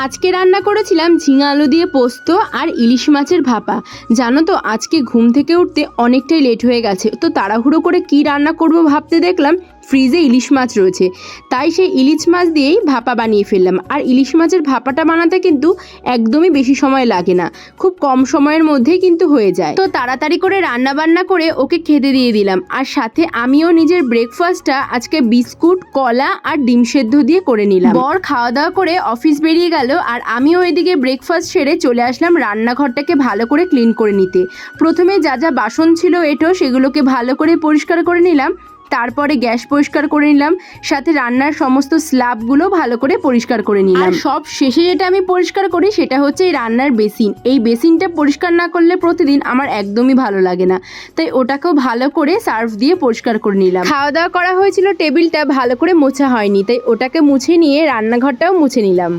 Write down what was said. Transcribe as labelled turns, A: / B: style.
A: আজকে রান্না করেছিলাম ঝিঙা আলু দিয়ে পোস্ত আর ইলিশ মাছের ভাপা। জানো তো আজকে ঘুম থেকে উঠতে অনেকটাই লেট হয়ে গেছে, তো তাড়াহুড়ো করে কি রান্না করব ভাবতে দেখলাম ফ্রিজে ইলিশ মাছ রয়েছে, তাই সেই ইলিশ মাছ দিয়েই ভাপা বানিয়ে ফেললাম। আর ইলিশ মাছের ভাপাটা বানাতে কিন্তু একদমই বেশি সময় লাগে না, খুব কম সময়ের মধ্যেই কিন্তু হয়ে যায়। তো তাড়াতাড়ি করে রান্না বান্না করে ওকে খেতে দিয়ে দিলাম, আর সাথে আমিও নিজের ব্রেকফাস্টটা আজকে বিস্কুট, কলা আর ডিম সেদ্ধ দিয়ে করে নিলাম। বর খাওয়া দাওয়া করে অফিস বেরিয়ে গেল, আর আমিও এদিকে ব্রেকফাস্ট সেরে চলে আসলাম রান্নাঘরটাকে ভালো করে ক্লিন করে নিতে। প্রথমে যা যা বাসন ছিল সেগুলোকে ভালো করে পরিষ্কার করে নিলাম, তারপরে গ্যাস পরিষ্কার করে নিলাম, সাথে রান্নার সমস্ত স্ল্যাবগুলো ভালো করে পরিষ্কার করে নিলাম। আর সব শেষে যেটা আমি পরিষ্কার করি সেটা হচ্ছে এই রান্নার বেসিন। এই বেসিনটা পরিষ্কার না করলে প্রতিদিন আমার একদমই ভালো লাগে না, তাই ওটাকেও ভালো করে সার্ফ দিয়ে পরিষ্কার করে নিলাম। খাওয়া দাওয়া করা হয়েছিল, টেবিলটা ভালো করে মোছা হয়নি, তাই ওটাকে মুছে নিয়ে রান্নাঘরটাও মুছে নিলাম।